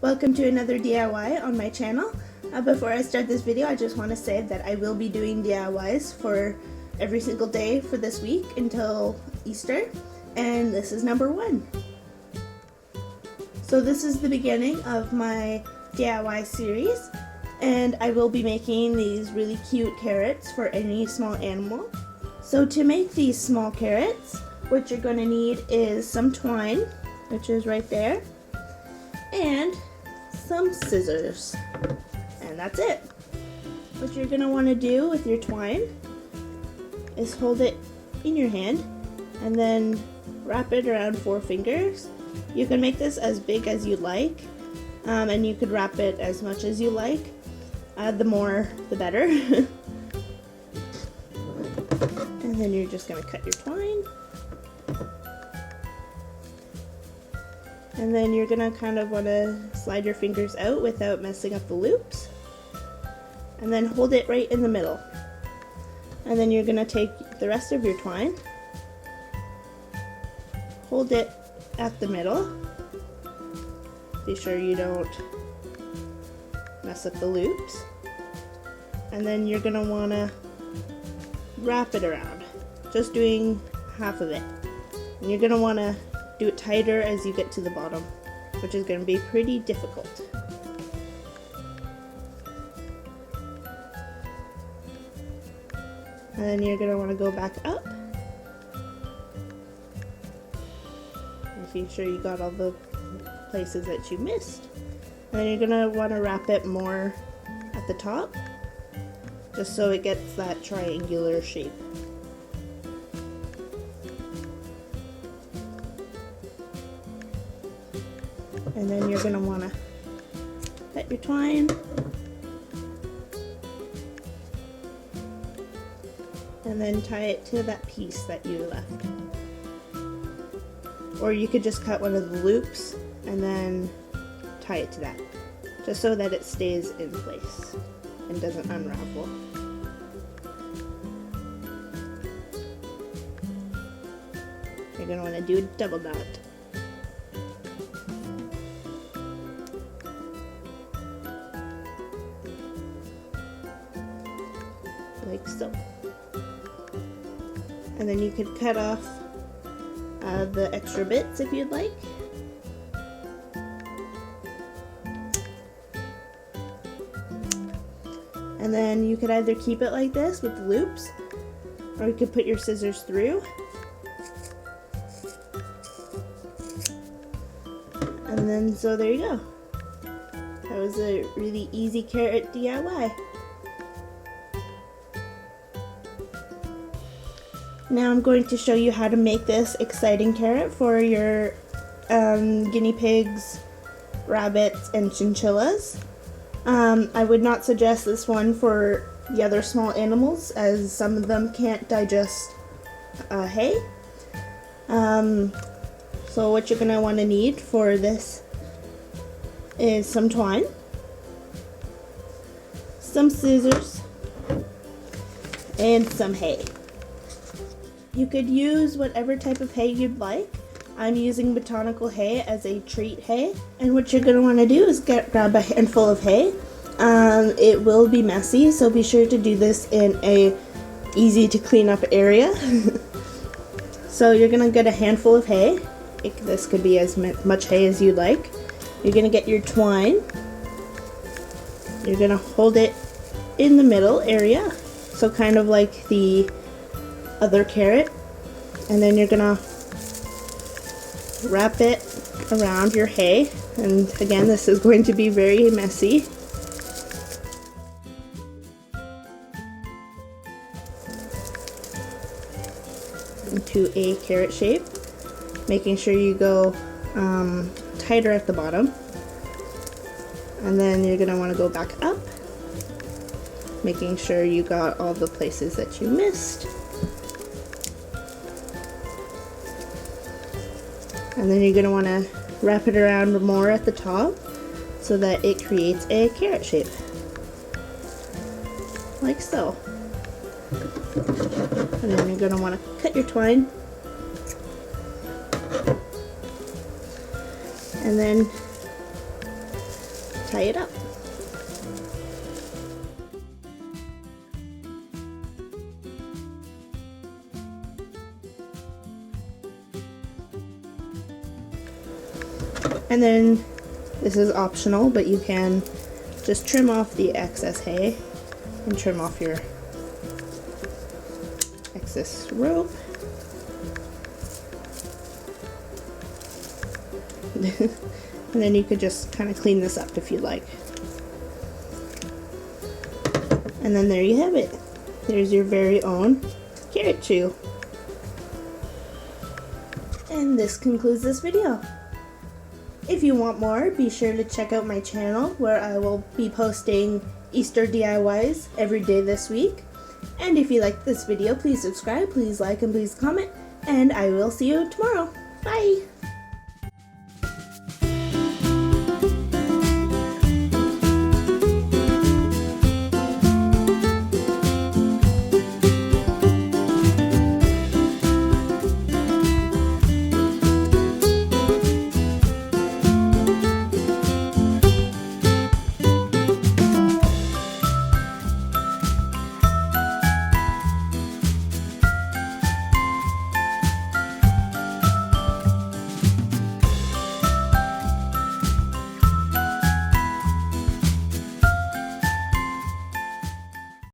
Welcome to another DIY on my channel. Before I start this video, I just want to say that I will be doing DIYs for every single day for this week until Easter, and this is number 1. So this is the beginning of my DIY series, and I will be making these really cute carrots for any small animal. So to make these small carrots, what you're going to need is some twine, which is right there, and some scissors, and that's it. What you're going to want to do with your twine is hold it in your hand and then wrap it around 4 fingers. You can make this as big as you like, and you could wrap it as much as you like. The more the better. And then you're just going to cut your twine. And then you're going to kind of want to slide your fingers out without messing up the loops. And then hold it right in the middle. And then you're going to take the rest of your twine, hold it at the middle. Be sure you don't mess up the loops. And then you're going to want to wrap it around, just doing half of it. And you're going to want to do it tighter as you get to the bottom, which is going to be pretty difficult. And then you're going to want to go back up, making sure you got all the places that you missed. And then you're going to want to wrap it more at the top, just so it gets that triangular shape. And then you're going to want to cut your twine and then tie it to that piece that you left. Or you could just cut one of the loops and then tie it to that, just so that it stays in place and doesn't unravel. You're going to want to do a double knot. Like so. And then you could cut off the extra bits if you'd like. And then you could either keep it like this with the loops, or you could put your scissors through. And then, so there you go. That was a really easy carrot DIY. Now I'm going to show you how to make this exciting carrot for your guinea pigs, rabbits, and chinchillas. I would not suggest this one for the other small animals, as some of them can't digest hay. So what you're going to want to need for this is some twine, some scissors, and some hay. You could use whatever type of hay you'd like. I'm using botanical hay as a treat hay. And what you're going to want to do is grab a handful of hay. It will be messy, so be sure to do this in a easy to clean up area. So you're going to get a handful of hay. This could be as much hay as you like. You're going to get your twine. You're going to hold it in the middle area, so kind of like the other carrot, and then you're gonna wrap it around your hay. And again, this is going to be very messy. Into a carrot shape, making sure you go tighter at the bottom, and then you're gonna want to go back up, making sure you got all the places that you missed. And then you're going to want to wrap it around more at the top so that it creates a carrot shape. Like so. And then you're going to want to cut your twine. And then tie it up. And then this is optional, but you can just trim off the excess hay and trim off your excess rope. And then you could just kind of clean this up if you like. And then there you have it. There's your very own carrot chew. And this concludes this video. If you want more, be sure to check out my channel where I will be posting Easter DIYs every day this week. And if you liked this video, please subscribe, please like, and please comment. And I will see you tomorrow. Bye!